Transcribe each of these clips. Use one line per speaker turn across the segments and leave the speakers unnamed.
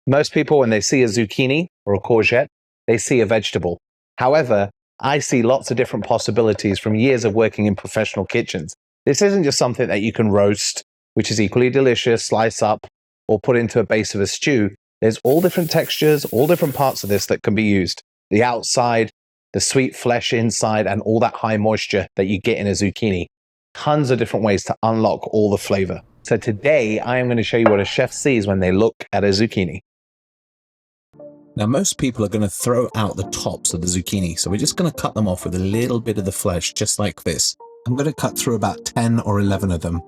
Most people, when they see a zucchini or a courgette, they see a vegetable. However, I see lots of different possibilities from years of working in professional kitchens. This isn't just something that you can roast, which is equally delicious, slice up, or put into a base of a stew. There's all different textures, all different parts of this that can be used. The outside, the sweet flesh inside, and all that high moisture that you get in a zucchini. Tons of different ways to unlock all the flavor. So today, I am going to show you what a chef sees when they look at a zucchini.
Now, most people are going to throw out the tops of the zucchini, so we're just going to cut them off with a little bit of the flesh, just like this. I'm going to cut through about 10 or 11 of them.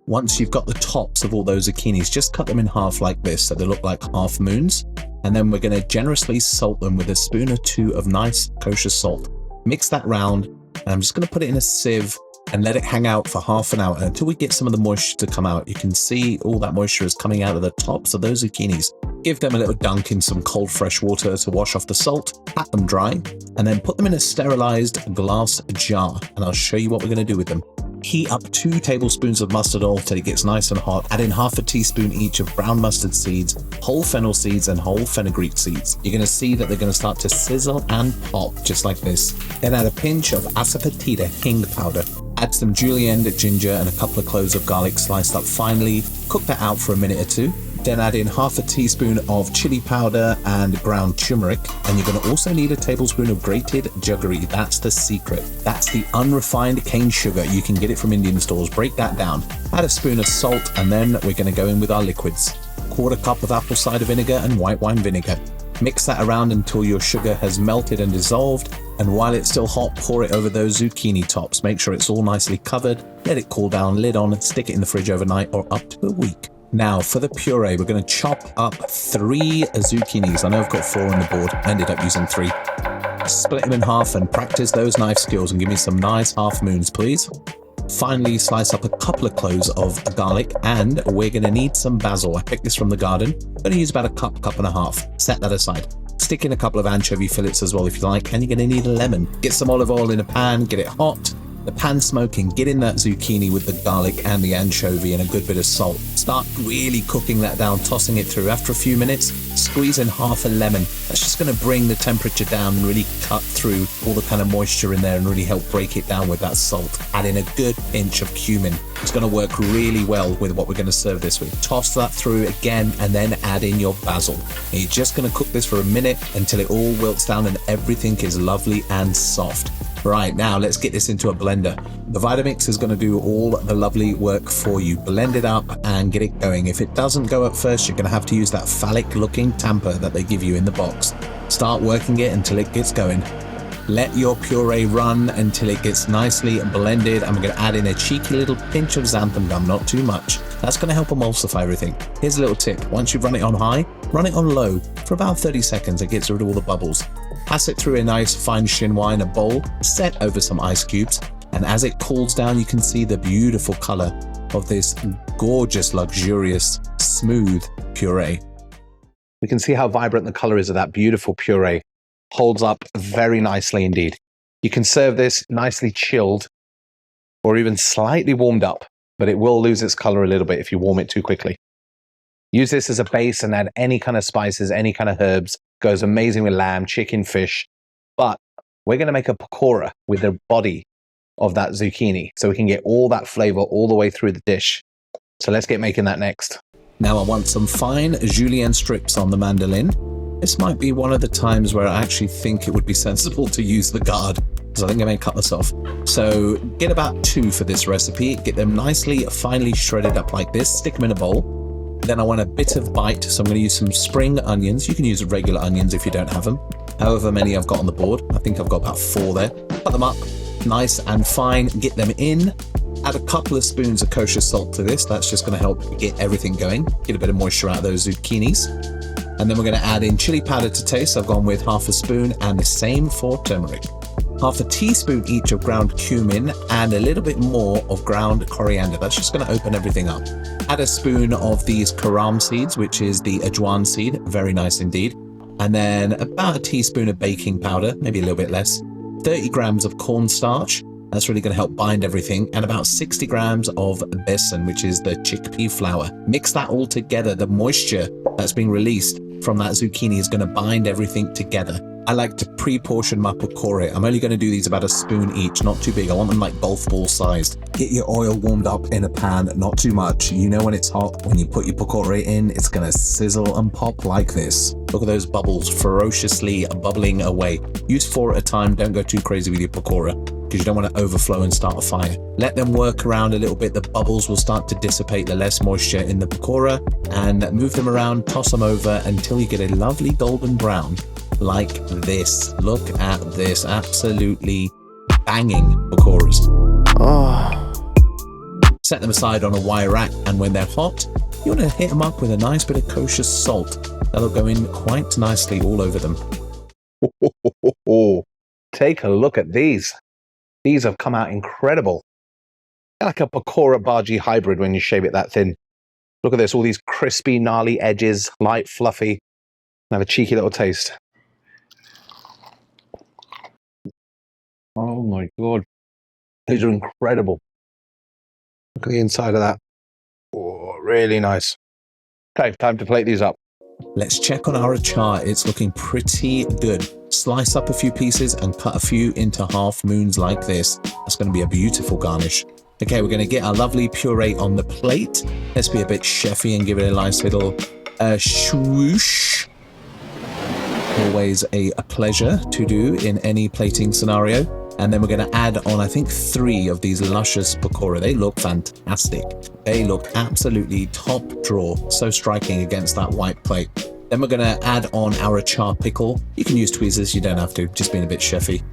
Once you've got the tops of all those zucchinis, just cut them in half like this, so they look like half moons. And then we're going to generously salt them with a spoon or two of nice kosher salt. Mix that round, and I'm just going to put it in a sieve and let it hang out for half an hour until we get some of the moisture to come out. You can see all that moisture is coming out of the tops of those zucchinis. Give them a little dunk in some cold fresh water to wash off the salt, pat them dry, and then put them in a sterilized glass jar, and I'll show you what we're going to do with them. Heat up 2 tablespoons of mustard oil till it gets nice and hot. Add in half a teaspoon each of brown mustard seeds, whole fennel seeds, and whole fenugreek seeds. You're going to see that they're going to start to sizzle and pop just like this. Then add a pinch of asafoetida hing powder. Add some julienne ginger and a couple of cloves of garlic sliced up finely. Cook that out for a minute or two. Then add in half a teaspoon of chili powder and ground turmeric. And you're going to also need a tablespoon of grated jaggery. That's the secret. That's the unrefined cane sugar. You can get it from Indian stores. Break that down. Add a spoon of salt, and then we're going to go in with our liquids. 1/4 cup of apple cider vinegar and white wine vinegar. Mix that around until your sugar has melted and dissolved. And while it's still hot, pour it over those zucchini tops. Make sure it's all nicely covered. Let it cool down, lid on, and stick it in the fridge overnight or up to a week. Now for the puree, we're going to chop up 3 zucchinis. I know I've got 4 on the board. I ended up using 3. Split them in half and practice those knife skills and give me some nice half moons, please. Finally, slice up a couple of cloves of garlic, and we're going to need some basil. I picked this from the garden. I'm going to use about a cup and a half. Set that aside. Stick in a couple of anchovy fillets as well if you like, and you're going to need a lemon. Get some olive oil in a pan, get it hot. The pan smoking, get in that zucchini with the garlic and the anchovy and a good bit of salt. Start really cooking that down, tossing it through. After a few minutes, squeeze in half a lemon. That's just going to bring the temperature down and really cut through all the kind of moisture in there and really help break it down with that salt. Add in a good pinch of cumin. It's going to work really well with what we're going to serve this with. Toss that through again and then add in your basil. And you're just going to cook this for a minute until it all wilts down and everything is lovely and soft. Right, now let's get this into a blender. The Vitamix is going to do all the lovely work for you. Blend it up and get it going. If it doesn't go at first, you're going to have to use that phallic looking tamper that they give you in the box. Start working it until it gets going. Let your puree run until it gets nicely blended. I'm going to add in a cheeky little pinch of xanthan gum, not too much. That's going to help emulsify everything. Here's a little tip. Once you've run it on high, run it on low for about 30 seconds. It gets rid of all the bubbles. Pass it through a nice fine chinois in a bowl, set over some ice cubes, and as it cools down, you can see the beautiful color of this gorgeous, luxurious, smooth puree.
We can see how vibrant the color is of that beautiful puree. Holds up very nicely indeed. You can serve this nicely chilled or even slightly warmed up, but it will lose its color a little bit if you warm it too quickly. Use this as a base and add any kind of spices, any kind of herbs. Goes amazing with lamb, chicken, fish. But we're going to make a pakora with the body of that zucchini so we can get all that flavor all the way through the dish. So let's get making that next.
Now I want some fine julienne strips on the mandolin. This might be one of the times where I actually think it would be sensible to use the guard, because I think I may cut this off. So get about 2 for this recipe. Get them nicely finely shredded up like this. Stick them in a bowl. Then I want a bit of bite, so I'm going to use some spring onions. You can use regular onions if you don't have them. However many I've got on the board. I think I've got about 4 there. Cut them up nice and fine. Get them in. Add a couple of spoons of kosher salt to this. That's just going to help get everything going. Get a bit of moisture out of those zucchinis. And then we're going to add in chili powder to taste. I've gone with half a spoon, and the same for turmeric. Half a teaspoon each of ground cumin and a little bit more of ground coriander. That's just going to open everything up. Add a spoon of these karam seeds, which is the ajwan seed. Very nice indeed. And then about a teaspoon of baking powder, maybe a little bit less. 30 grams of cornstarch. That's really going to help bind everything. And about 60 grams of besan, which is the chickpea flour. Mix that all together. The moisture that's being released from that zucchini is going to bind everything together. I like to pre-portion my pakora. I'm only going to do these about a spoon each, not too big. I want them like golf ball sized. Get your oil warmed up in a pan, not too much. You know when it's hot, when you put your pakora in, it's going to sizzle and pop like this. Look at those bubbles ferociously bubbling away. Use 4 at a time. Don't go too crazy with your pakora because you don't want to overflow and start a fire. Let them work around a little bit. The bubbles will start to dissipate the less moisture in the pakora, and move them around, toss them over until you get a lovely golden brown like this. Look at this, absolutely banging pakoras. Set them aside on a wire rack, and when they're hot, you want to hit them up with a nice bit of kosher salt. That'll go in quite nicely all over them.
Take a look at these. These have come out incredible. Like a pakora bhaji hybrid when you shave it that thin. Look at this, all these crispy, gnarly edges, light, fluffy. Have a cheeky little taste. Oh my God. These are incredible. Look at the inside of that. Oh, really nice. Okay, time to plate these up.
Let's check on our achar. It's looking pretty good. Slice up a few pieces and cut a few into half moons like this. That's going to be a beautiful garnish. Okay, we're going to get our lovely puree on the plate. Let's be a bit chefy and give it a nice little swoosh. Always a pleasure to do in any plating scenario. And then we're going to add on, I think, 3 of these luscious pakora. They look fantastic. They look absolutely top drawer. So striking against that white plate. Then we're going to add on our achar pickle. You can use tweezers, you don't have to, just being a bit chefy.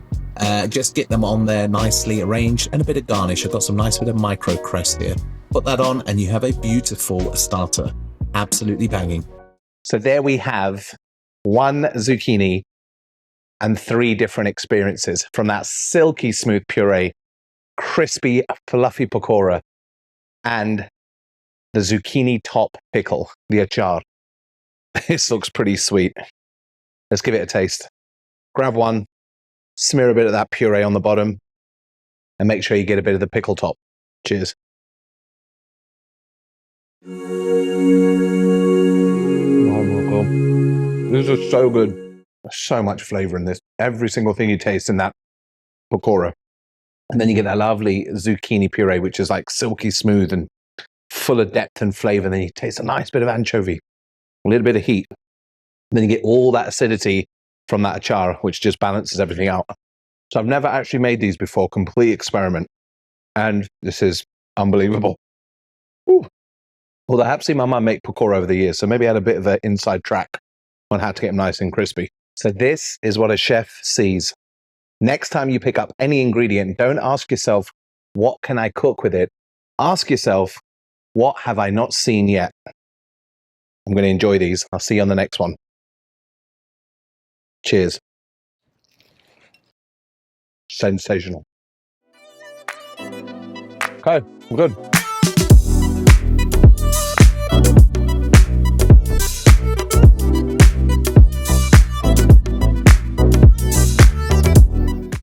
Just get them on there nicely arranged, and a bit of garnish. I've got some nice bit of micro crest here. Put that on and you have a beautiful starter. Absolutely banging.
So there we have 1 zucchini and 3 different experiences, from that silky smooth puree, crispy, fluffy pakora, and the zucchini top pickle, the achar. This looks pretty sweet. Let's give it a taste. Grab one, smear a bit of that puree on the bottom, and make sure you get a bit of the pickle top. Cheers. Oh my God. This is so good. There's so much flavor in this. Every single thing you taste in that pakora. And then you get that lovely zucchini puree, which is like silky smooth and full of depth and flavor. And then you taste a nice bit of anchovy, a little bit of heat. And then you get all that acidity from that achar, which just balances everything out. So I've never actually made these before, complete experiment. And this is unbelievable. Ooh. Although I have seen my mum make pakora over the years, so maybe I had a bit of an inside track on how to get them nice and crispy. So this is what a chef sees. Next time you pick up any ingredient, don't ask yourself, what can I cook with it? Ask yourself, what have I not seen yet? I'm going to enjoy these. I'll see you on the next one. Cheers. Sensational. Okay, good.